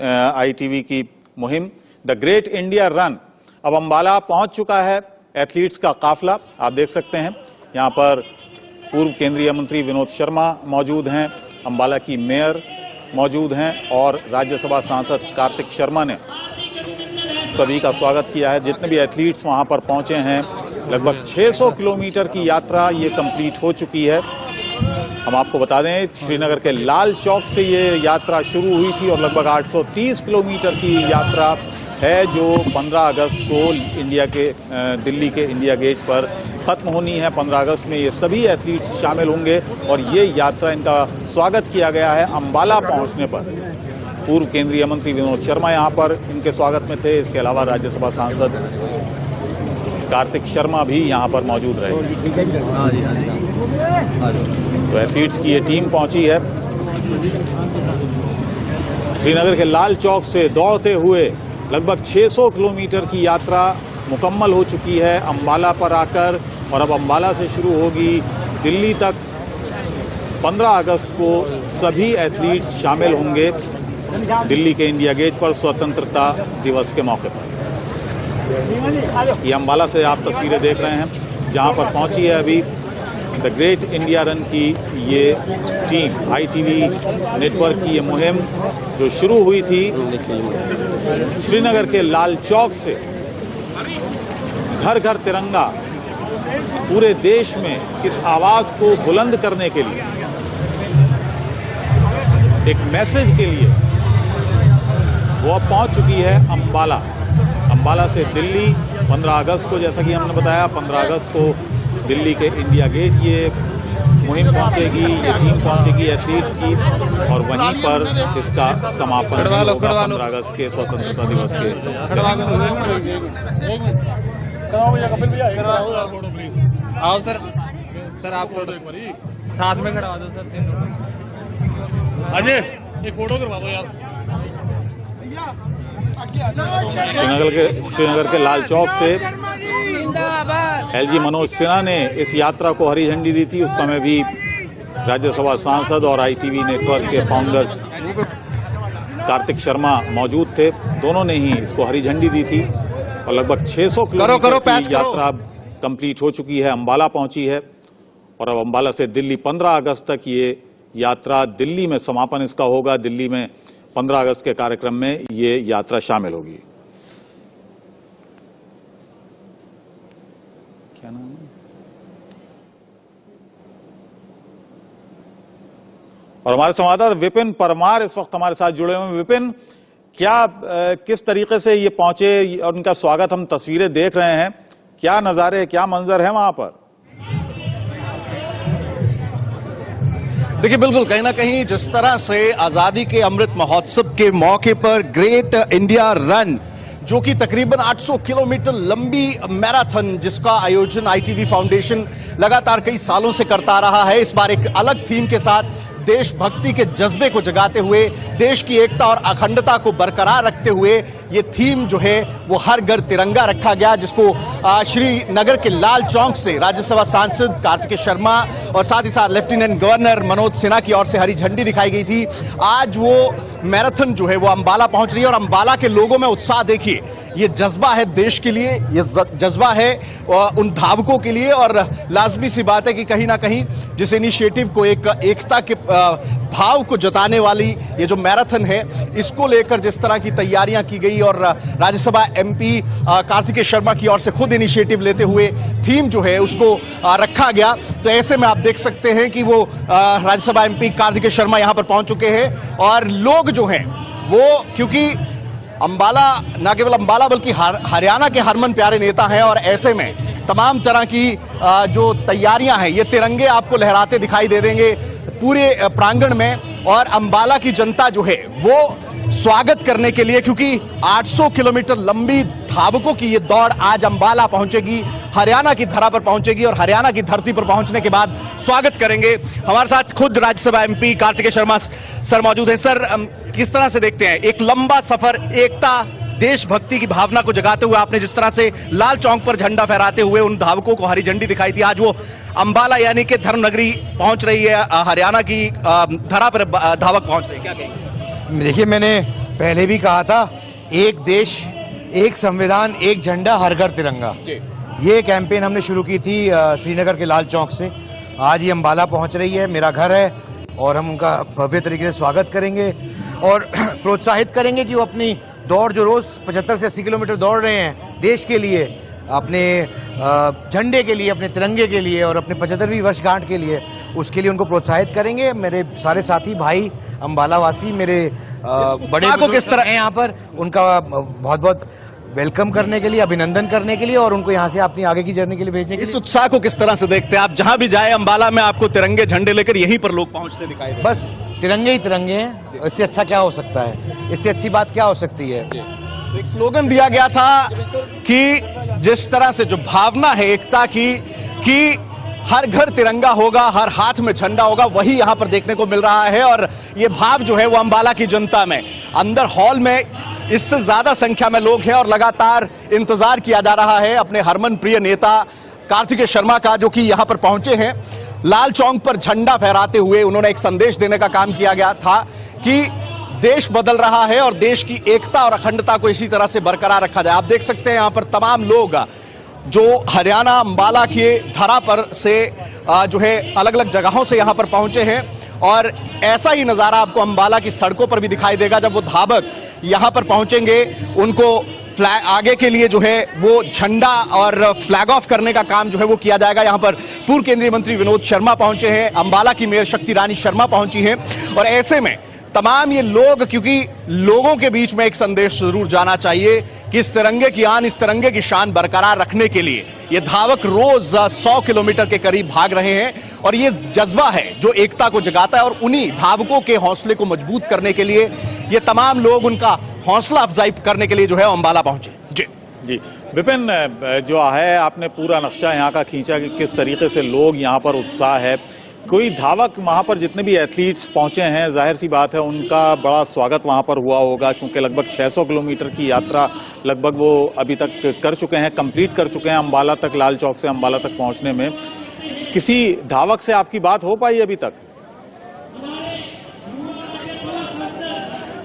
ITV की मुहिम the great India run अब अंबाला पहुंच चुका है। एथलीट्स का काफिला आप देख सकते हैं। यहां पर पूर्व केंद्रीय मंत्री विनोद शर्मा मौजूद हैं, अंबाला की मेयर मौजूद हैं और राज्यसभा सांसद कार्तिक शर्मा ने सभी का स्वागत किया है। जितने भी एथलीट्स वहां पर पहुंचे हैं, लगभग 600 किलोमीटर की यात्रा ये कंप्लीट हो चुकी है। हम आपको बता दें, श्रीनगर के लाल चौक से ये यात्रा शुरू हुई थी और लगभग 830 किलोमीटर की यात्रा है जो 15 अगस्त को दिल्ली के इंडिया गेट पर खत्म होनी है। 15 अगस्त में ये सभी एथलीट्स शामिल होंगे और ये यात्रा, इनका स्वागत किया गया है अंबाला पहुंचने पर। पूर्व केंद्रीय मंत्री विनोद शर्मा यहां पर इनके स्वागत में थे। इसके अलावा राज्यसभा सांसद कार्तिक शर्मा भी यहां पर मौजूद रहे। तो एथलीट्स की ये टीम पहुंची है। श्रीनगर के लाल चौक से दौड़ते हुए लगभग 600 किलोमीटर की यात्रा मुकम्मल हो चुकी है अंबाला पर आकर, और अब अंबाला से शुरू होगी दिल्ली तक। 15 अगस्त को सभी एथलीट्स शामिल होंगे दिल्ली के इंडिया गेट पर स्वतंत्रता दिवस के मौके पर। ये अंबाला से आप तस्वीरें देख रहे हैं जहां पर पहुंची है अभी द ग्रेट इंडिया रन की ये टीम। आईटीवी नेटवर्क की ये मुहिम जो शुरू हुई थी श्रीनगर के लाल चौक से, घर घर तिरंगा, पूरे देश में इस आवाज को बुलंद करने के लिए, एक मैसेज के लिए वो अब पहुंच चुकी है अंबाला। अंबाला से दिल्ली 15 अगस्त को, जैसा कि हमने बताया, 15 अगस्त को दिल्ली के इंडिया गेट ये मुहिम पहुंचेगी, ये टीम पहुंचेगी एथलीट्स की, और वहीं पर इसका समापन होगा 15 अगस्त के स्वतंत्रता दिवस के। आओ सर आप साथ में खड़ा दो सर। अजय एक फोटो करवा दो यार। श्रीनगर के लाल चौक से एलजी मनोज सिन्हा ने इस यात्रा को हरी झंडी दी थी। उस समय भी राज्यसभा सांसद और आईटीवी नेटवर्क के फाउंडर कार्तिक शर्मा मौजूद थे। दोनों ने ही इसको हरी झंडी दी थी और लगभग 600 किलोमीटर की यात्रा कंप्लीट हो चुकी है, अंबाला पहुंची है। और अब अंबाला से दिल्ली 15 अगस्त तक ये यात्रा, दिल्ली में समापन इसका होगा। दिल्ली में 15 अगस्त के कार्यक्रम में ये यात्रा शामिल होगी। क्या नाम है? और हमारे संवाददाता विपिन परमार इस वक्त हमारे साथ जुड़े हुए हैं। विपिन, किस तरीके से ये पहुंचे और उनका स्वागत हम तस्वीरें देख रहे हैं, क्या नजारे, क्या मंजर है वहां पर? देखिए, बिल्कुल कहीं ना कहीं जिस तरह से आजादी के अमृत महोत्सव के मौके पर ग्रेट इंडिया रन, जो कि तकरीबन 800 किलोमीटर लंबी मैराथन, जिसका आयोजन आईटीवी फाउंडेशन लगातार कई सालों से करता रहा है, इस बार एक अलग थीम के साथ देशभक्ति के जज्बे को जगाते हुए, देश की एकता और अखंडता को बरकरार रखते हुए ये थीम जो है वो हर घर तिरंगा रखा गया, जिसको श्रीनगर के लाल चौक से राज्यसभा सांसद कार्तिक शर्मा और साथ ही साथ लेफ्टिनेंट गवर्नर मनोज सिन्हा की ओर से हरी झंडी दिखाई गई थी। आज वो मैराथन जो है वो अंबाला पहुंच रही है और अंबाला के लोगों में उत्साह देखिए, ये जज्बा है देश के लिए, ये जज्बा है उन धावकों के लिए। और लाजमी सी बात है कि कहीं ना कहीं जिस इनिशिएटिव को, एक एकता के भाव को जताने वाली ये जो मैराथन है, इसको लेकर जिस तरह की तैयारियां की गई और राज्यसभा एमपी कार्तिक शर्मा की ओर से खुद इनिशिएटिव लेते हुए थीम जो है उसको रखा गया, तो ऐसे में आप देख सकते हैं कि वो राज्यसभा एमपी कार्तिक शर्मा यहां पर पहुंच चुके हैं। और लोग जो हैं वो, क्योंकि अंबाला न केवल अंबाला बल्कि हरियाणा के हरमन प्यारे नेता हैं, और ऐसे में तमाम तरह की जो तैयारियां हैं, ये तिरंगे आपको लहराते दिखाई दे देंगे पूरे प्रांगण में। और अंबाला की जनता जो है वो स्वागत करने के लिए, क्योंकि 800 किलोमीटर लंबी धावकों की ये दौड़ आज अंबाला पहुंचेगी, हरियाणा की धरा पर पहुंचेगी, और हरियाणा की धरती पर पहुंचने के बाद स्वागत करेंगे। हमारे साथ खुद राज्यसभा एमपी कार्तिक शर्मा सर मौजूद हैं। सर, किस तरह से देखते हैं एक लंबा सफर, एकता, देशभक्ति की भावना को जगाते हुए आपने जिस तरह से लाल चौक पर झंडा फहराते हुए उन धावकों को हरी झंडी दिखाई थी, आज वो अंबाला यानी कि धर्म नगरी पहुंच रही है, हरियाणा की धरा पर धावक पहुंच रही है, क्या कहेंगे? देखिए, मैंने पहले भी कहा था, एक देश एक संविधान एक झंडा हर घर तिरंगा। ये कैंपेन हमने शुरू की थी श्रीनगर के लाल चौक से। आज ये अम्बाला पहुंच रही है, मेरा घर है, और हम उनका भव्य तरीके से स्वागत करेंगे और प्रोत्साहित करेंगे कि वो अपनी दौड़ जो रोज 75 से 80 किलोमीटर दौड़ रहे हैं देश के लिए, अपने झंडे के लिए, अपने तिरंगे के लिए और अपने 75वीं वर्षगांठ के लिए, उसके लिए उनको प्रोत्साहित करेंगे। मेरे सारे साथी भाई अम्बाला वासी, मेरे बड़े को किस तरह हैं यहाँ पर, उनका बहुत बहुत वेलकम करने के लिए, अभिनंदन करने के लिए और उनको यहाँ से अपनी आगे की जर्नी के लिए भेजने के लिए। इस उत्साह को किस तरह से देखते हैं आप? जहां भी जाए अम्बाला में आपको तिरंगे झंडे लेकर यहीं पर लोग पहुंचते दिखाई दे। बस तिरंगे ही तिरंगे हैं, इससे अच्छा क्या हो सकता है, इससे अच्छी बात क्या हो सकती है। एक स्लोगन दिया गया था कि जिस तरह से जो भावना है एकता की, कि हर घर तिरंगा होगा, हर हाथ में झंडा होगा, वही यहां पर देखने को मिल रहा है। और ये भाव जो है वो अम्बाला की जनता में, अंदर हॉल में इससे ज्यादा संख्या में लोग हैं और लगातार इंतजार किया जा रहा है अपने हरमन प्रिय नेता कार्तिकेय शर्मा का, जो कि यहां पर पहुंचे हैं। लाल चौक पर झंडा फहराते हुए उन्होंने एक संदेश देने का काम किया गया था कि देश बदल रहा है और देश की एकता और अखंडता को इसी तरह से बरकरार रखा जाए। आप देख सकते हैं यहां पर तमाम लोग जो हरियाणा अम्बाला के धरा पर से जो है अलग अलग जगहों से यहां पर पहुंचे हैं, और ऐसा ही नजारा आपको अम्बाला की सड़कों पर भी दिखाई देगा जब वो धावक यहां पर पहुंचेंगे। उनको फ्लैग आगे के लिए जो है वो झंडा और फ्लैग ऑफ करने का काम जो है वो किया जाएगा। यहां पर पूर्व केंद्रीय मंत्री विनोद शर्मा पहुंचे हैं, अम्बाला की मेयर शक्ति रानी शर्मा पहुंची हैं, और ऐसे में तमाम ये लोग, क्योंकि लोगों के बीच में एक संदेश जरूर जाना चाहिए कि इस तिरंगे की आन, इस तिरंगे की शान बरकरार रखने के लिए ये धावक रोज 100 किलोमीटर के करीब भाग रहे हैं, और ये जज्बा है जो एकता को जगाता है। और उन्हीं धावकों के हौसले को मजबूत करने के लिए ये तमाम लोग उनका हौसला अफजाई करने के लिए जो है अम्बाला पहुंचे। जी विपिन, जो है आपने पूरा नक्शा यहाँ का खींचा कि किस तरीके से लोग यहाँ पर उत्साह है। कोई धावक वहां पर जितने भी एथलीट्स पहुंचे हैं, जाहिर सी बात है उनका बड़ा स्वागत वहां पर हुआ होगा, क्योंकि लगभग 600 किलोमीटर की यात्रा लगभग वो अभी तक कर चुके हैं, कंप्लीट कर चुके हैं अम्बाला तक, लाल चौक से अम्बाला तक पहुंचने में। किसी धावक से आपकी बात हो पाई अभी तक?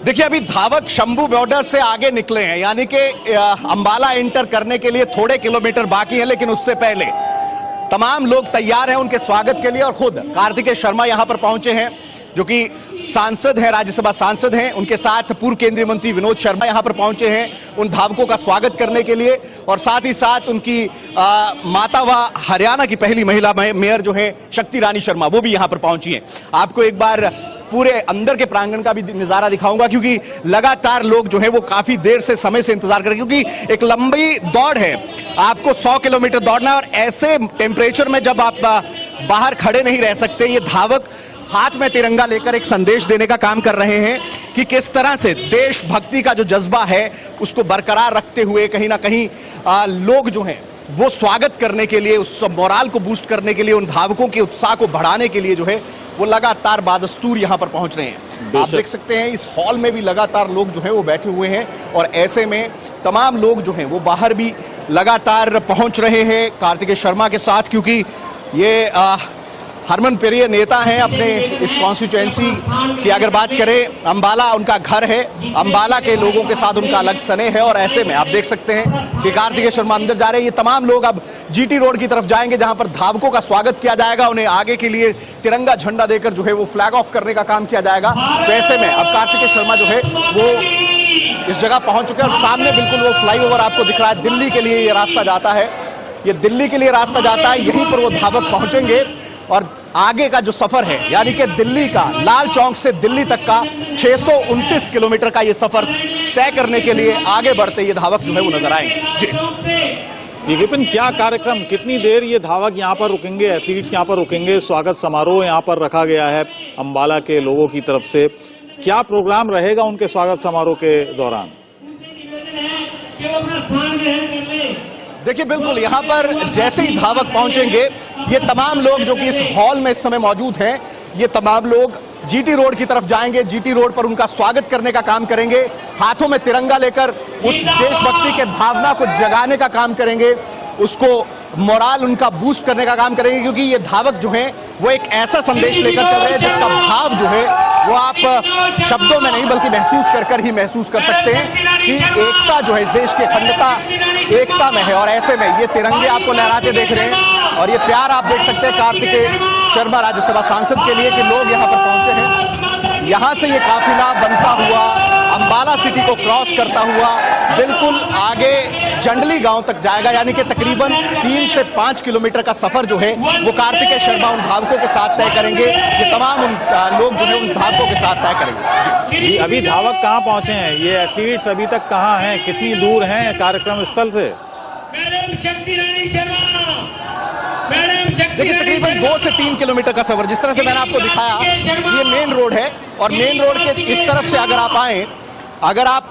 देखिए, अभी धावक शंभू बॉर्डर से आगे निकले हैं, यानी कि अम्बाला एंटर करने के लिए थोड़े किलोमीटर बाकी है, लेकिन उससे पहले तमाम लोग तैयार हैं उनके स्वागत के लिए। और खुद कार्तिकेय शर्मा यहां पर पहुंचे हैं, जो कि सांसद हैं, राज्यसभा सांसद हैं। उनके साथ पूर्व केंद्रीय मंत्री विनोद शर्मा यहां पर पहुंचे हैं उन धावकों का स्वागत करने के लिए, और साथ ही साथ उनकी माता व हरियाणा की पहली महिला मेयर जो है शक्ति रानी शर्मा, वो भी यहां पर पहुंची हैं। आपको एक बार पूरे अंदर के प्रांगण का भी नजारा दिखाऊंगा, क्योंकि लगातार लोग जो है वो काफी देर से समय से इंतजार कर रहे हैं, क्योंकि एक लंबी दौड़ है, आपको 100 किलोमीटर दौड़ना है, और ऐसे टेम्परेचर में जब आप बाहर खड़े नहीं रह सकते, ये धावक हाथ में तिरंगा लेकर एक संदेश देने का काम कर रहे हैं कि किस तरह से देशभक्ति का जो जज्बा है उसको बरकरार रखते हुए कहीं ना कहीं लोग जो हैं वो स्वागत करने के लिए, उस मोराल को बूस्ट करने के लिए, उन धावकों के उत्साह को बढ़ाने के लिए जो है वो लगातार बादस्तूर यहां पर पहुंच रहे हैं। आप देख सकते हैं इस हॉल में भी लगातार लोग जो है वो बैठे हुए हैं, और ऐसे में तमाम लोग जो हैं वो बाहर भी लगातार पहुंच रहे हैं कार्तिकेय शर्मा के साथ, क्योंकि ये हरमन प्रिय नेता हैं अपने इस कॉन्स्टिट्यूएंसी की। अगर बात करें, अम्बाला उनका घर है, अम्बाला के लोगों के साथ उनका अलग स्नेह है, और ऐसे में आप देख सकते हैं कि कार्तिकेय शर्मा अंदर जा रहे हैं। ये तमाम लोग अब जीटी रोड की तरफ जाएंगे, जहां पर धावकों का स्वागत किया जाएगा, उन्हें आगे के लिए तिरंगा झंडा देकर जो है वो फ्लैग ऑफ करने का काम किया जाएगा। तो ऐसे में अब कार्तिकेय शर्मा जो है वो इस जगह पहुंच चुके हैं, और सामने बिल्कुल वो फ्लाईओवर आपको दिख रहा है, दिल्ली के लिए ये रास्ता जाता है, ये दिल्ली के लिए रास्ता जाता है, यहीं पर वो धावक पहुंचेंगे, और आगे का जो सफर है, यानी कि दिल्ली का, लाल चौक से दिल्ली तक का 629 किलोमीटर का ये सफर तय करने के लिए आगे बढ़ते ये धावक जो है वो नजर आएंगे। जी विपिन, क्या कार्यक्रम, कितनी देर ये धावक यहाँ पर रुकेंगे, एथलीट्स यहाँ पर रुकेंगे? स्वागत समारोह यहाँ पर रखा गया है अम्बाला के लोगों की तरफ से, क्या प्रोग्राम रहेगा उनके स्वागत समारोह के दौरान? देखिए, बिल्कुल यहाँ पर जैसे ही धावक पहुंचेंगे, ये तमाम लोग जो कि इस हॉल में इस समय मौजूद हैं, ये तमाम लोग जीटी रोड की तरफ जाएंगे, जीटी रोड पर उनका स्वागत करने का काम करेंगे, हाथों में तिरंगा लेकर उस देशभक्ति के भावना को जगाने का काम करेंगे, उसको मोराल उनका बूस्ट करने का काम करेंगे, क्योंकि ये धावक जो हैं वो एक ऐसा संदेश लेकर चल रहे हैं जिसका भाव जो है वो आप शब्दों में नहीं बल्कि महसूस कर ही महसूस कर सकते हैं कि एकता जो है इस देश की अखंडता एकता में है। और ऐसे में ये तिरंगे आपको लहराते देख रहे हैं और ये प्यार आप देख सकते हैं कार्तिकेय शर्मा राज्यसभा सांसद के लिए कि लोग यहाँ पर पहुंचे हैं। यहाँ से ये काफिला बनता हुआ अंबाला सिटी को क्रॉस करता हुआ बिल्कुल आगे जंडली गांव तक जाएगा, यानी कि तकरीबन 3 से 5 किलोमीटर का सफर जो है वो कार्तिकेय शर्मा उन धावकों के साथ तय करेंगे। ये तमाम उन लोग जो है उन धावकों के साथ तय करेंगे। जी, अभी धावक कहाँ पहुंचे हैं, ये एथलीट्स अभी तक कहाँ हैं, कितनी दूर हैं कार्यक्रम स्थल से? देखिए तकरीबन 2 से 3 किलोमीटर का सफर, जिस तरह से मैंने आपको दिखाया ये मेन रोड है और मेन रोड के इस तरफ से अगर आप आए, अगर आप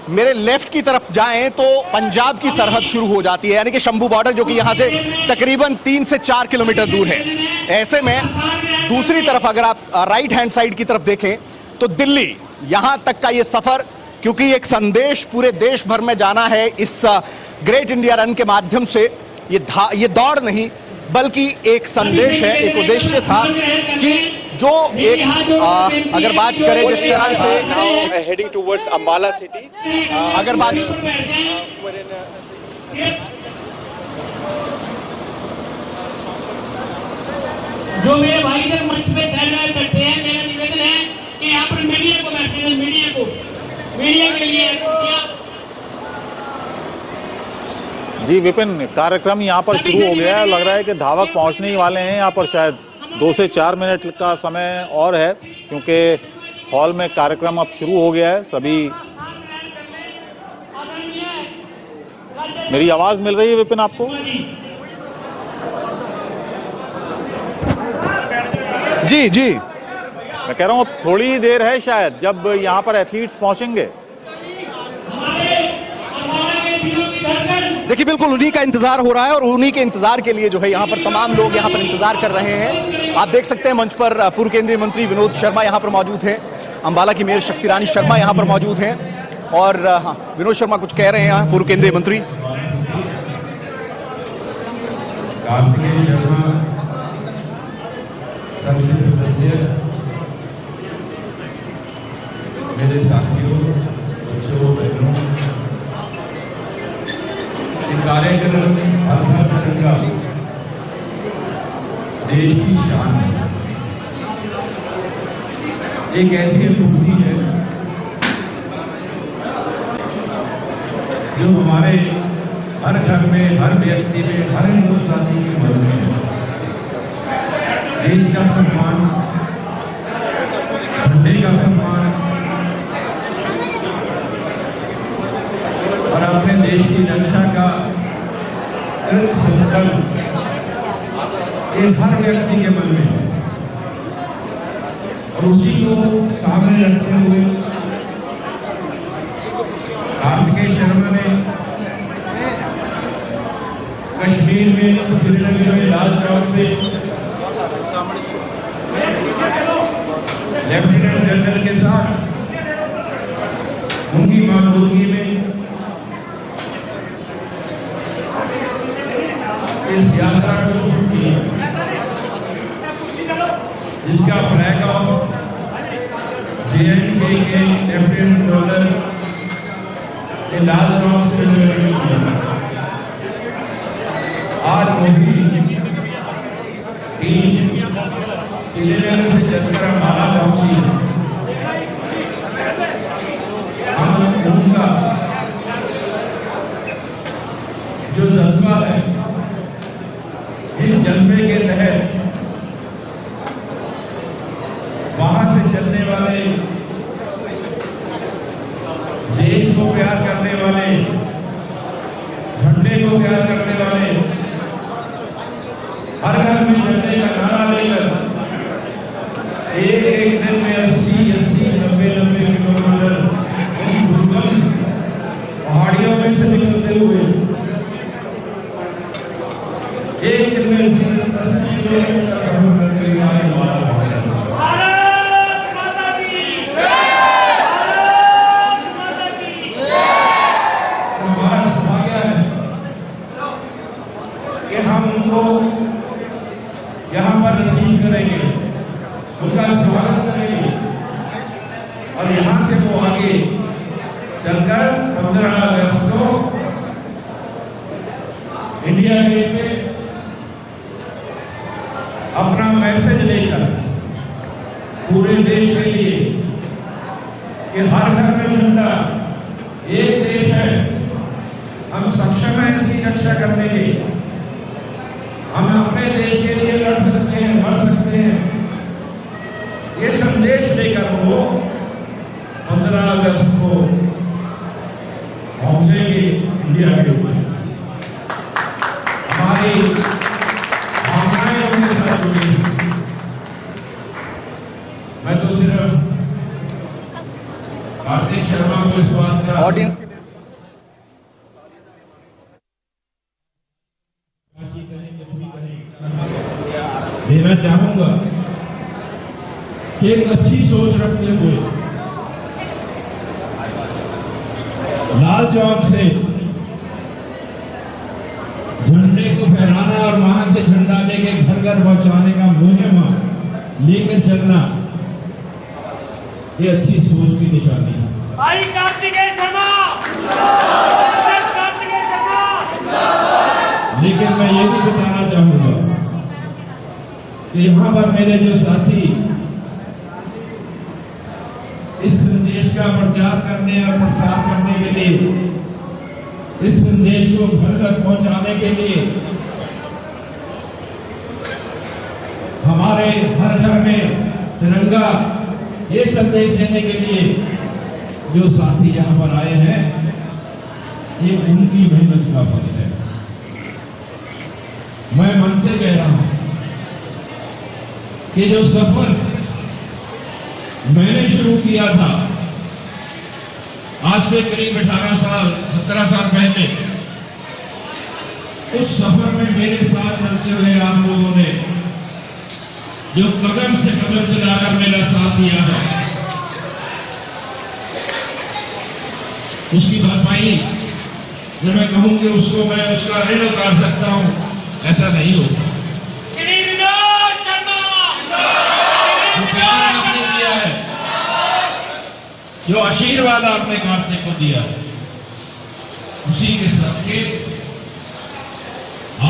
मेरे लेफ्ट की तरफ जाएं तो पंजाब की सरहद शुरू हो जाती है, यानी कि शंभू बॉर्डर जो कि यहां से तकरीबन 3 से 4 किलोमीटर दूर है। ऐसे में दूसरी तरफ अगर आप राइट हैंड साइड की तरफ देखें तो दिल्ली, यहां तक का ये सफर, क्योंकि एक संदेश पूरे देश भर में जाना है इस ग्रेट इंडिया रन के माध्यम से। ये दौड़ नहीं बल्कि एक संदेश है, एक उद्देश्य था कि जो एक अगर बात करें जिस तरह से heading towards Ambala city. अगर बात जो मेरे भाई इधर मंच पे धरना करते हैं, मेरा निवेदन है कि यहाँ पर मीडिया को मैसेज, मीडिया के लिए जी विपिन, कार्यक्रम यहाँ पर शुरू हो गया है, लग रहा है कि धावक पहुंचने ही वाले हैं। यहाँ पर शायद 2 से 4 मिनट का समय और है, क्योंकि हॉल में कार्यक्रम अब शुरू हो गया है। सभी, मेरी आवाज मिल रही है विपिन आपको? जी जी मैं कह रहा हूँ थोड़ी ही देर है शायद जब यहाँ पर एथलीट्स पहुंचेंगे। देखिए बिल्कुल उन्हीं का इंतजार हो रहा है और उन्हीं के इंतजार के लिए जो है यहाँ पर तमाम लोग यहाँ पर इंतजार कर रहे हैं। आप देख सकते हैं मंच पर पूर्व केंद्रीय मंत्री विनोद शर्मा यहाँ पर मौजूद हैं, अंबाला की मेयर शक्ति रानी शर्मा यहाँ पर मौजूद हैं और हाँ, विनोद शर्मा कुछ कह रहे हैं, पूर्व केंद्रीय मंत्री। कार्तिकेय शर्मा संसद सदस्य, मेरे साथियों, बच्चों, बहनों, कार्यक्रम हर तिरंगा देश की शान है। एक ऐसी अनुभूति है जो हमारे हर घर में, हर व्यक्ति में, हर हिंदुस्तानी के मन में है। देश का सम्मान, झंडे का सम्मान और अपने देश की रक्षा का कृत संकल्प ये हर व्यक्ति के मन में है और उसी को सामने रखते हुए कार्तिकेय शर्मा ने कश्मीर में, श्रीनगर में, लाल चौक से लेफ्टिनेंट जनरल के साथ उनकी मौजूदगी में इस यात्रा को शुरू किया, जिसका फ्लैग ऑफ JNK के लेफ्टिनेंट जनरल ने लाल चौक से किया। आज मोदी टीम श्रीनगर से चलकर अंबाला पहुंची है। हम उनका जो जज्बा है, इस जज्बे के तहत वहां से चलने वाले, देश को प्यार करने वाले, झंडे को प्यार करने वाले, हर घर में झंडे का नारा लेकर एक दिन में 80, 90 किलोमीटर उन दुर्गम पहाड़ियों में से निकलते हुए एक दिन में 80 किलोमीटर का सफर करके हमारे भारत माता की हमारा सौभाग्य है कि हम उनको मिलकर 15 अगस्त को इंडिया गेट पे अपना मैसेज लेकर पूरे देश के लिए कि हर घर में झंडा, एक देश है, हम सक्षम हैं इसकी रक्षा करने के, हम अपने देश के लिए लड़ सकते हैं, मर सकते हैं, ये संदेश लेकर वो 15 अगस्त को पहुंचेंगे इंडिया के ऊपर। हमारी भावनाएं उनके साथ जुड़ी हैं। मैं तो सिर्फ कार्तिक शर्मा को इस बात का ऑडियंस देना चाहूंगा कि एक अच्छी सोच रखते हुए लाल चौक से झंडे को फहराना और वहां से झंडा लेके घर घर पहुंचाने का मुहिम लेकर चलना, ये अच्छी सोच की निशानी है। भाई कार्तिकेय शर्मा, कार्तिकेय शर्मा। लेकिन मैं ये भी बताना चाहूंगा कि यहां पर मेरे जो साथी इस संदेश का प्रचार करने और प्रसार करने के लिए, इस संदेश को घर तक पहुंचाने के लिए, हमारे हर घर में तिरंगा, ये संदेश देने के लिए जो साथी यहां पर आए हैं, ये उनकी मेहनत का फल है। मैं मन से कह रहा हूं कि जो सफर मैंने शुरू किया था आज से करीब 17 साल पहले, उस सफर में मेरे साथ चलते हुए आप लोगों ने जो कदम से कदम चलाकर मेरा साथ दिया है, उसकी भरपाई जब मैं कहूं कि उसको मैं उसका ऋण उतार सकता हूं, ऐसा नहीं होता। जो प्यार आपने दिया है, जो आशीर्वाद आपने कार्तिक को दिया है, उसी के सबके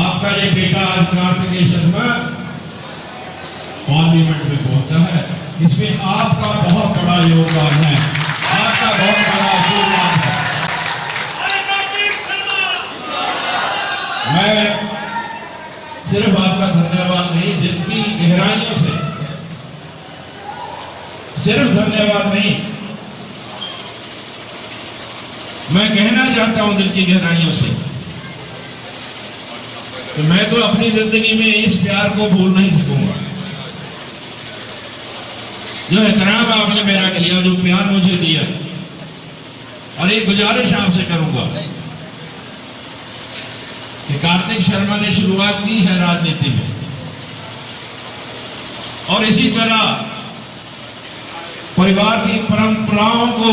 आपका ये बेटा आज कार्तिकेय शर्मा पार्लियामेंट में पहुंचा है। इसमें आपका बहुत बड़ा योगदान है, आपका बहुत बड़ा आशीर्वाद है। मैं सिर्फ आपका धन्यवाद नहीं, दिल की गहराइयों से, सिर्फ धन्यवाद नहीं, मैं कहना चाहता हूं दिल की गहराइयों से कि मैं तो अपनी जिंदगी में इस प्यार को भूल नहीं सकूंगा। जो एहतराम आपने मेरा किया, जो प्यार मुझे दिया, और एक गुजारिश आपसे करूंगा कि कार्तिक शर्मा ने शुरुआत की है राजनीति में, और इसी तरह परिवार की परंपराओं को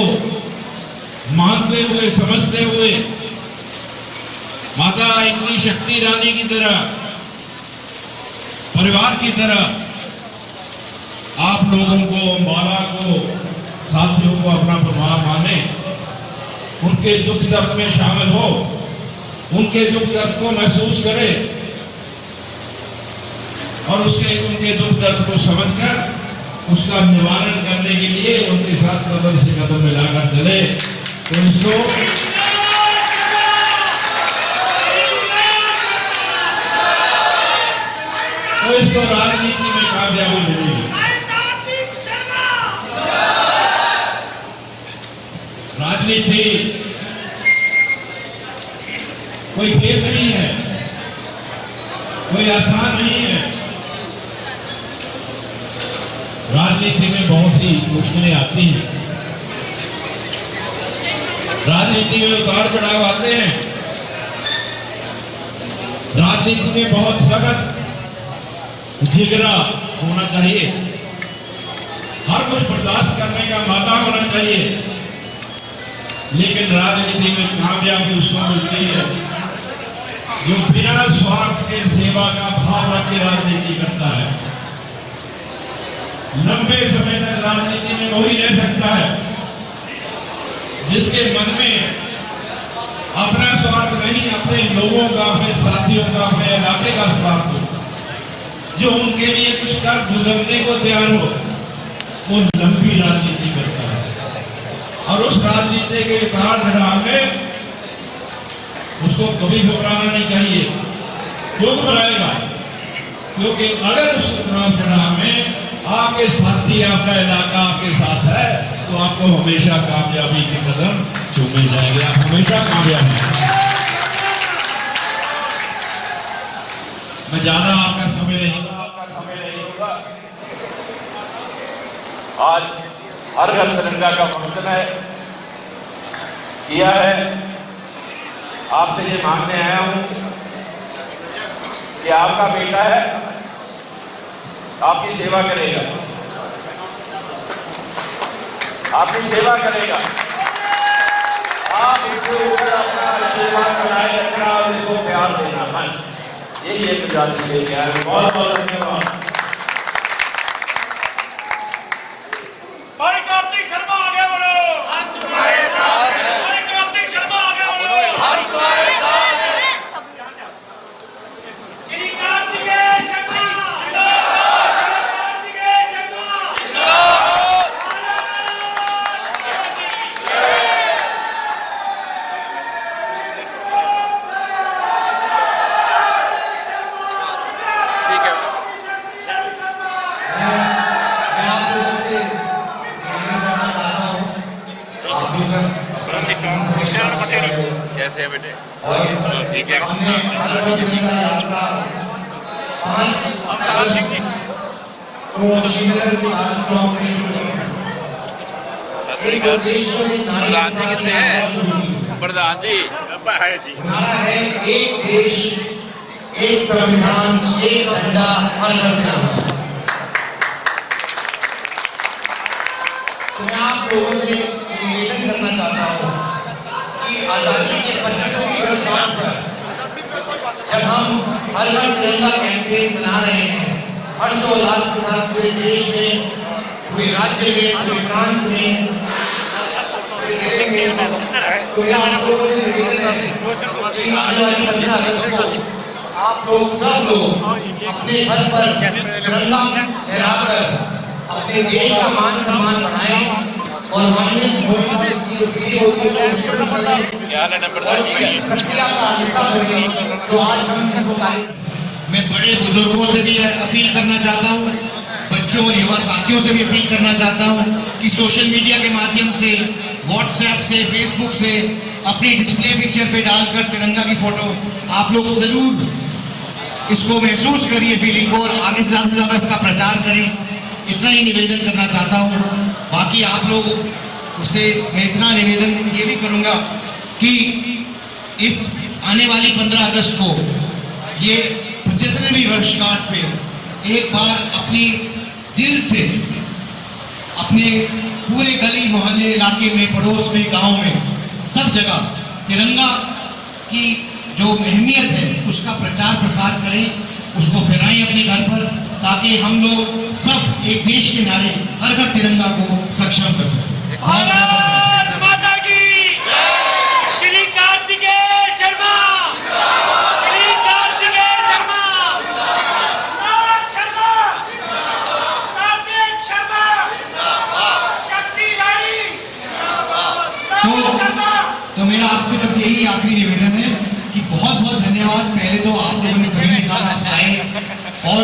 मानते हुए, समझते हुए, माता इनकी शक्ति रानी की तरह, परिवार की तरह आप लोगों को, अम्बाला को, साथियों को अपना परिवार माने, उनके दुख दर्द में शामिल हो, उनके दुख दर्द को महसूस करे और उनके दुख दर्द को समझकर उसका निवारण करने के लिए उनके साथ कदम से कदम मिलाकर चले, तो इसको राजनीति में कामयाबी मिलेगी। राजनीति कोई खेल नहीं है, कोई आसान नहीं है। राजनीति में बहुत सी मुश्किलें आती हैं, राजनीति में उतार चढ़ाव आते हैं, राजनीति में बहुत सख्त जिगरा होना चाहिए, हर कुछ बर्दाश्त करने का मादा होना चाहिए। लेकिन राजनीति में कामयाबी उसको मिलती है जो बिना स्वार्थ के सेवा का भाव रख के राजनीति करता है। लंबे समय तक राजनीति में वही रह सकता है जिसके मन में अपना स्वार्थ नहीं, अपने लोगों का, अपने साथियों का, अपने इलाके का स्वार्थ हो, जो उनके लिए कुछ कर गुजरने को तैयार हो, वो लंबी राजनीति करता है। और उस राजनीति के उतार चढ़ाव में उसको कभी घबराना नहीं चाहिए। क्यों घबराएगा? क्योंकि अगर उस उतार चढ़ाव में आपके साथी, आपका इलाका आपके साथ है, तो आपको हमेशा कामयाबी के कदम चूमे जाएंगे। आप हमेशा कामयाब हैं। मैं ज्यादा आपका समय नहीं लूंगा। आज हर घर तिरंगा का फंक्शन है, किया है। आपसे ये मांगने आया हूं कि आपका बेटा है, आपकी सेवा करेगा, आपकी सेवा करेगा। आप इसके ऊपर अपना आशीर्वाद बनाए रखना और इसको प्यार देना, बस यही एक गुजारिश लेके आए। बहुत बहुत धन्यवाद। भाई कार्तिक शर्मा आगे बढ़ो, हम तुम्हारे साथ हैं। भाई कार्तिक शर्मा आगे बढ़ो, हम तुम्हारे साथ हैं। श्री कार्तिकेय शर्मा जिंदाबाद, कार्तिकेय शर्मा जिंदाबाद। ठीक है। कैसे है बेटे? ठीक है। प्रधान जी कितने हैं? प्रधान जी है जी। हमारा है एक देश, एक संविधान, एक झंडा, हर घर तिरंगा। तो मैं आप लोगों से निवेदन करना चाहता हूँ कि आजादी के 75वीं वर्षगांठ पर जब हम हर घर तिरंगा कैंपेन बना रहे हैं, हर्षोल्लास के साथ पूरे देश में, पूरे राज्य में, पूरे प्रांत में, तो मैं आप लोगों से निवेदन है कि आने वाली 15 अगस्त को आप लोग सब लोग अपने घर पर तिरंगा लहराकर अपने देश का मान सम्मान बढ़ाएं और माननीय मुख्यमंत्री की जो फीलिंग होती है क्या है प्रधान जी? प्रक्रिया का हिस्सा बने, जो आज हम इसको मैं बड़े बुजुर्गों से भी अपील करना चाहता हूँ, बच्चों और युवा साथियों से भी अपील करना चाहता हूँ कि सोशल मीडिया के माध्यम से, व्हाट्सएप से, फेसबुक से अपनी डिस्प्ले पिक्चर पे डालकर तिरंगा की फोटो आप लोग जरूर इसको महसूस करिए फीलिंग को, और आगे से ज्यादा इसका प्रचार करें। इतना ही निवेदन करना चाहता हूँ। बाकी आप लोग उससे मैं इतना निवेदन ये भी करूँगा कि इस आने वाली 15 अगस्त को ये 75वीं वर्षगांठ पे एक बार अपनी दिल से अपने पूरे गली मोहल्ले इलाके में, पड़ोस में, गांव में, सब जगह तिरंगा की जो अहमियत है उसका प्रचार प्रसार करें, उसको फहराएं अपने घर पर, ताकि हम लोग सब एक देश के नारे हर घर तिरंगा को सक्षम कर सकें। भारत माता की श्री कार्तिकेय शर्मा, श्री कार्तिकेय शर्मा, कार्तिक शर्मा, शक्ति रानी, तो मेरा आपसे बस यही आखिरी निवेदन है कि बहुत बहुत धन्यवाद। पहले तो आप लोगों ने समय निकाला, आप आए, और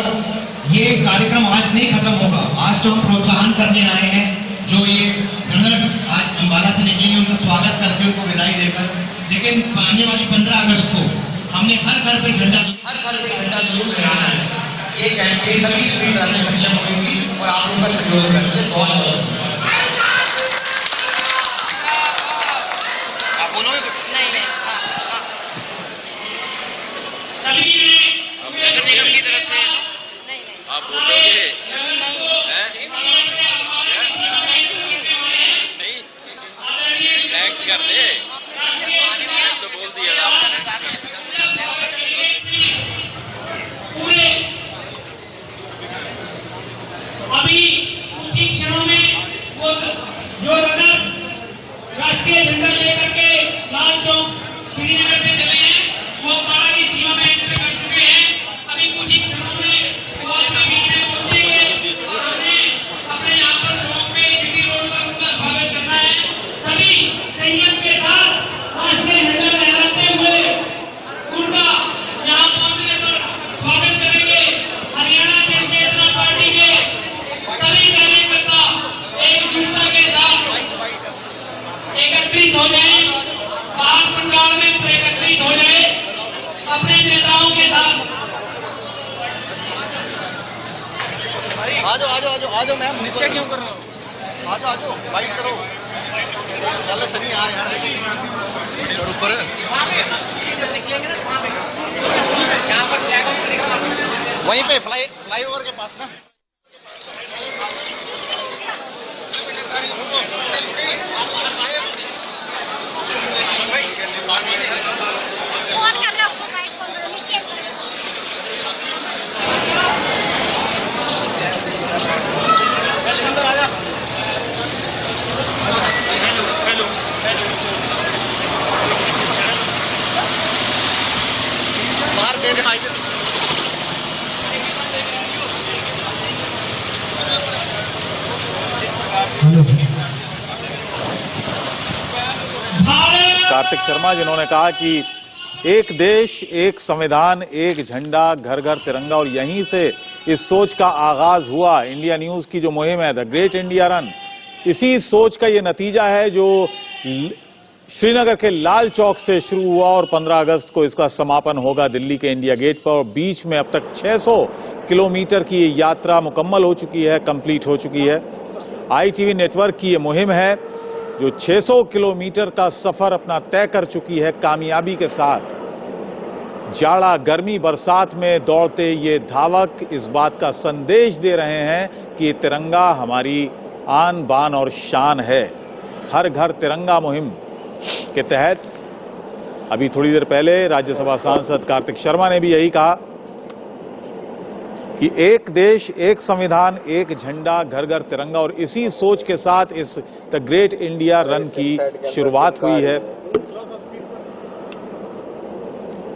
ये कार्यक्रम आज नहीं खत्म होगा। आज तो हम प्रोत्साहन करने आए हैं, जो ये रनर्स आज अंबाला से निकलेंगे उनका स्वागत करके, उनको विदाई देकर, लेकिन आने वाली 15 अगस्त को हमने हर घर पे झंडा जरूर लहराना है। ये कैंपेन तभी पूरी तरह से सक्षम होगी और आप लोगों का सहयोग करके बहुत बहुत आप बोलोगे नहीं, थैंक्स कर दे तो बोल दिया। पूरे अभी कुछ ही क्षणों में वो जो रनर्स राष्ट्रीय झंडा लेकर के लाल चौक श्रीनगर से चले हैं, वो पारा की सीमा में एंटर कर चुके हैं। अभी कुछ ही क्षणों में वो अपने बीच में पहुंचेंगे और हमने अपने यहाँ पर चौक पे जीटी रोड पर उनका स्वागत करना है। सभी संयम के साथ राष्ट्रीय झंडा लहराते हुए उनका यहाँ पहुंचने पर स्वागत करेंगे। हरियाणा जनचेतना पार्टी के सभी कार्यकर्ता एकजुटता के साथ एकत्रित हो जाए, बाहर पंडाल में एकत्रित हो जाए अपने नेताओं के साथ। आ जाओ मैम, नीचे क्यों कर रहे हो? आ जाओ फाइट करो। चलो सनी यार चढ़ ऊपर। वहीं पे फ्लाईओवर के पास ना। फोन कर रहा हूँ, फाइट फोन करो नीचे। अंदर आ जा। बाहर दे दे। कार्तिक शर्मा जिन्होंने कहा कि एक देश, एक संविधान, एक झंडा, घर घर तिरंगा, और यहीं से इस सोच का आगाज हुआ। इंडिया न्यूज की जो मुहिम है द ग्रेट इंडिया रन, इसी सोच का ये नतीजा है जो श्रीनगर के लाल चौक से शुरू हुआ और 15 अगस्त को इसका समापन होगा दिल्ली के इंडिया गेट पर। और बीच में अब तक 600 किलोमीटर की ये यात्रा मुकम्मल हो चुकी है, कंप्लीट हो चुकी है। ITV नेटवर्क की ये मुहिम है जो 600 किलोमीटर का सफर अपना तय कर चुकी है कामयाबी के साथ। जाड़ा, गर्मी, बरसात में दौड़ते ये धावक इस बात का संदेश दे रहे हैं कि तिरंगा हमारी आन बान और शान है। हर घर तिरंगा मुहिम के तहत अभी थोड़ी देर पहले राज्यसभा सांसद कार्तिक शर्मा ने भी यही कहा कि एक देश, एक संविधान, एक झंडा, घर घर तिरंगा, और इसी सोच के साथ इस द ग्रेट इंडिया रन की शुरुआत हुई है।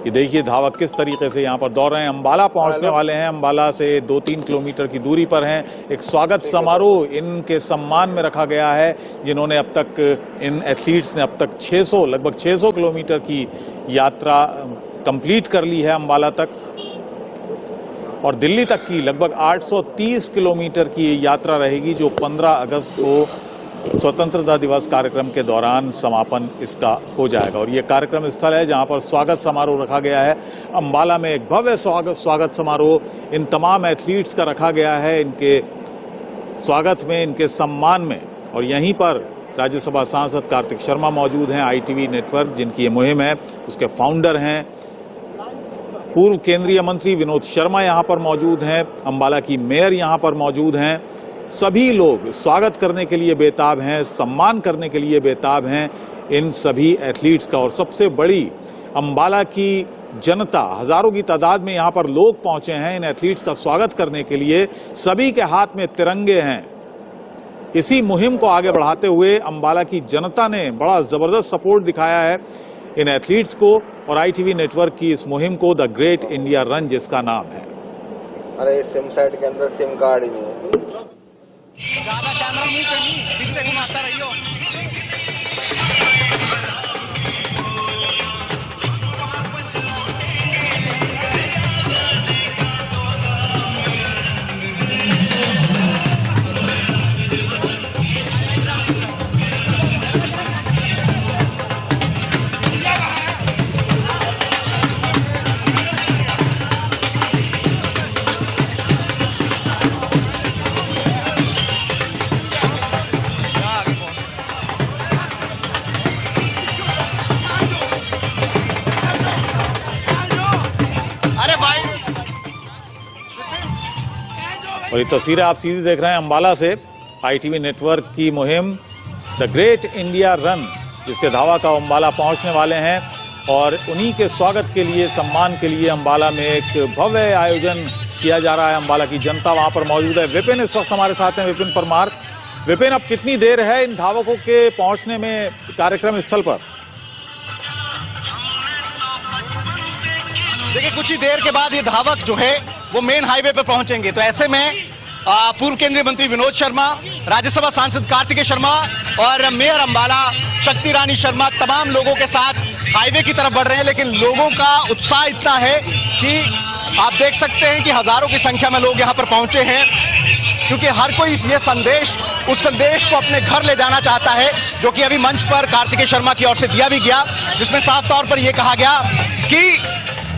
ये देखिए धावक किस तरीके से यहाँ पर दौड़ रहे हैं। अंबाला पहुंचने वाले हैं, अंबाला से 2-3 किलोमीटर की दूरी पर हैं। एक स्वागत समारोह इनके सम्मान में रखा गया है, जिन्होंने अब तक, इन एथलीट्स ने अब तक लगभग 600 किलोमीटर की यात्रा कंप्लीट कर ली है अंबाला तक, और दिल्ली तक की लगभग 830 किलोमीटर की ये यात्रा रहेगी, जो 15 अगस्त को स्वतंत्रता दिवस कार्यक्रम के दौरान समापन इसका हो जाएगा। और ये कार्यक्रम स्थल है जहां पर स्वागत समारोह रखा गया है। अंबाला में एक भव्य स्वागत समारोह इन तमाम एथलीट्स का रखा गया है, इनके स्वागत में, इनके सम्मान में। और यहीं पर राज्यसभा सांसद कार्तिक शर्मा मौजूद हैं। ITV नेटवर्क जिनकी ये मुहिम है उसके फाउंडर हैं। पूर्व केंद्रीय मंत्री विनोद शर्मा यहां पर मौजूद हैं। अंबाला की मेयर यहां पर मौजूद हैं। सभी लोग स्वागत करने के लिए बेताब हैं, सम्मान करने के लिए बेताब हैं इन सभी एथलीट्स का। और सबसे बड़ी अंबाला की जनता, हजारों की तादाद में यहां पर लोग पहुंचे हैं इन एथलीट्स का स्वागत करने के लिए। सभी के हाथ में तिरंगे हैं। इसी मुहिम को आगे बढ़ाते हुए अंबाला की जनता ने बड़ा जबरदस्त सपोर्ट दिखाया है इन एथलीट्स को और ITV नेटवर्क की इस मुहिम को, द ग्रेट इंडिया रन जिसका नाम है। अरे सिम साइड के अंदर सिम कार्ड ही नहीं है। ज्यादा कैमरा नहीं चाहिए, पीछे घुमाता रहियो। और ये तस्वीरें आप सीधी देख रहे हैं अंबाला से। ITV नेटवर्क की मुहिम द ग्रेट इंडिया रन जिसके धावक का अंबाला पहुंचने वाले हैं, और उन्हीं के स्वागत के लिए, सम्मान के लिए अंबाला में एक भव्य आयोजन किया जा रहा है। अंबाला की जनता वहां पर मौजूद है। विपिन इस वक्त हमारे साथ हैं, विपिन परमार। विपिन, अब कितनी देर है इन धावकों के पहुंचने में कार्यक्रम स्थल पर? देखिए, कुछ ही देर के बाद ये धावक जो है वो मेन हाईवे पर पहुंचेंगे। तो ऐसे में पूर्व केंद्रीय मंत्री विनोद शर्मा, राज्यसभा सांसद कार्तिकेय शर्मा और मेयर अंबाला शक्ति रानी शर्मा तमाम लोगों के साथ हाईवे की तरफ बढ़ रहे हैं। लेकिन लोगों का उत्साह इतना है कि आप देख सकते हैं कि हजारों की संख्या में लोग यहाँ पर पहुंचे हैं, क्योंकि हर कोई ये संदेश, उस संदेश को अपने घर ले जाना चाहता है, जो कि अभी मंच पर कार्तिकेय शर्मा की ओर से दिया भी गया, जिसमें साफ तौर पर यह कहा गया कि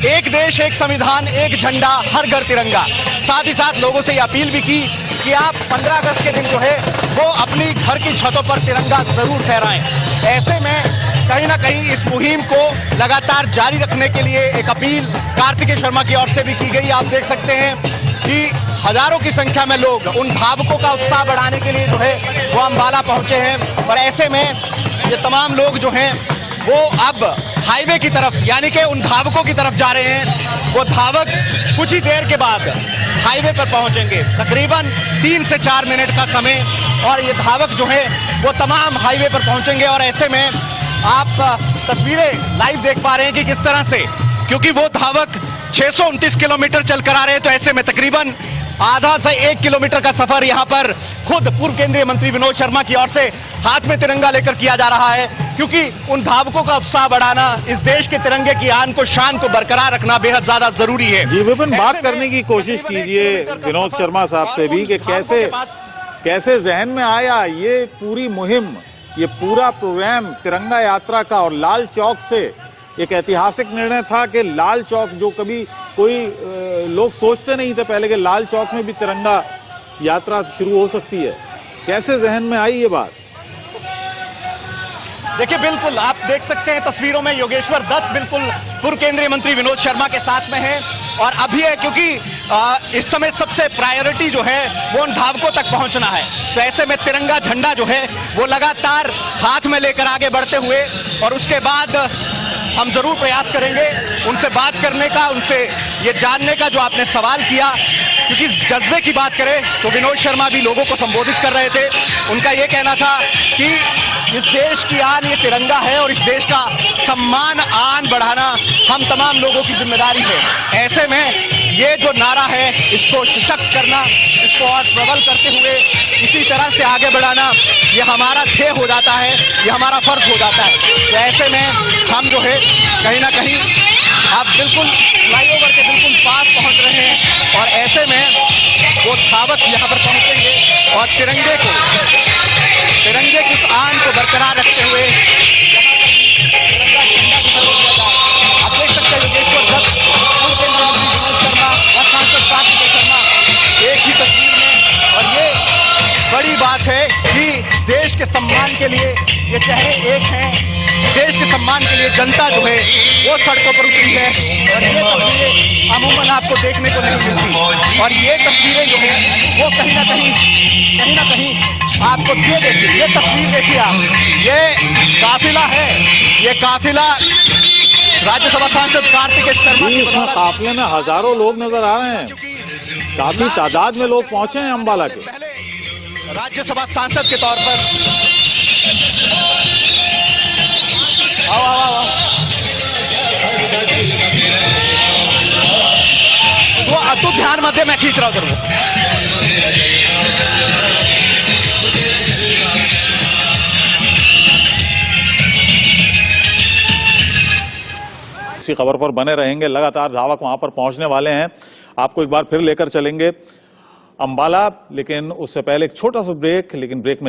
एक देश, एक संविधान, एक झंडा, हर घर तिरंगा। साथ ही साथ लोगों से ये अपील भी की कि आप 15 अगस्त के दिन जो है वो अपनी घर की छतों पर तिरंगा जरूर फहराएं। ऐसे में कहीं ना कहीं इस मुहिम को लगातार जारी रखने के लिए एक अपील कार्तिकेय शर्मा की ओर से भी की गई। आप देख सकते हैं कि हजारों की संख्या में लोग उन धावकों का उत्साह बढ़ाने के लिए जो है वो अंबाला पहुंचे हैं। और ऐसे में ये तमाम लोग जो हैं वो अब हाईवे की तरफ, यानी कि उन धावकों की तरफ जा रहे हैं। वो धावक कुछ ही देर के बाद हाईवे पर पहुंचेंगे, तकरीबन 3 से 4 मिनट का समय, और ये धावक जो है वो तमाम हाईवे पर पहुंचेंगे। और ऐसे में आप तस्वीरें लाइव देख पा रहे हैं कि किस तरह से, क्योंकि वो धावक 629 किलोमीटर चलकर आ रहे हैं, तो ऐसे में तकरीबन आधा से 1 किलोमीटर का सफर यहाँ पर खुद पूर्व केंद्रीय मंत्री विनोद शर्मा की ओर से हाथ में तिरंगा लेकर किया जा रहा है, क्योंकि उन धावकों का उत्साह बढ़ाना, इस देश के तिरंगे की आन को, शान को बरकरार रखना बेहद ज्यादा जरूरी है। जी विपिन, बात करने की कोशिश कीजिए विनोद शर्मा साहब से भी कि कैसे जहन में आया ये पूरी मुहिम, ये पूरा प्रोग्राम तिरंगा यात्रा का, और लाल चौक से एक ऐतिहासिक निर्णय था कि लाल चौक, जो कभी कोई लोग सोचते नहीं थे पहले कि लाल चौक में भी तिरंगा यात्रा शुरू हो सकती है, कैसे जहन में आई ये बात? देखिए, बिल्कुल आप देख सकते हैं तस्वीरों में योगेश्वर दत्त बिल्कुल पूर्व केंद्रीय मंत्री विनोद शर्मा के साथ में है और अभी है, क्योंकि इस समय सबसे प्रायोरिटी जो है वो उन धावकों तक पहुंचना है। तो ऐसे में तिरंगा झंडा जो है वो लगातार हाथ में लेकर आगे बढ़ते हुए, और उसके बाद हम जरूर प्रयास करेंगे उनसे बात करने का, उनसे ये जानने का जो आपने सवाल किया, क्योंकि जज्बे की बात करें तो विनोद शर्मा भी लोगों को संबोधित कर रहे थे। उनका ये कहना था कि इस देश की आन ये तिरंगा है और इस देश का सम्मान, आन बढ़ाना हम तमाम लोगों की जिम्मेदारी है। ऐसे में ये जो नारा है इसको सशक्त करना, इसको और प्रबल करते हुए इसी तरह से आगे बढ़ाना, ये हमारा ध्येय हो जाता है, ये हमारा फर्ज हो जाता है। तो ऐसे में हम जो है कहीं ना कहीं आप बिल्कुल फ्लाईओवर के बिल्कुल पास पहुंच रहे हैं, और ऐसे में वो धावक यहाँ पर पहुंचेंगे और तिरंगे की उस आन को बरकरार रखते हुए आप देख सकते हैं योगेश्वर दत्त, पूर्व केंद्रीय मंत्री विनोद शर्मा और सांसद कार्तिकेय शर्मा एक ही तस्वीर में। और ये बड़ी बात है कि देश के सम्मान के लिए ये चेहरे एक हैं, देश के सम्मान के लिए जनता जो है वो सड़कों पर उतरी है, और ये तस्वीरें अमूमन आपको देखने को नहीं मिलती। और ये तस्वीरें जो है वो कहीं ना कहीं आपको ये देखिए, ये तस्वीर देखिए आप, ये काफिला है, ये काफिला राज्यसभा सांसद कार्तिकेय शर्मा की इसमें काफिले में हजारों लोग नजर आ रहे हैं, काफी तादाद में लोग पहुंचे हैं अंबाला के। राज्यसभा सांसद के तौर पर वो तो ध्यान मत दे, मैं खींच रहा हूं उधर वो। इसी खबर पर बने रहेंगे, लगातार धावक वहां पर पहुंचने वाले हैं, आपको एक बार फिर लेकर चलेंगे अंबाला। लेकिन उससे पहले एक छोटा सा ब्रेक, लेकिन ब्रेक में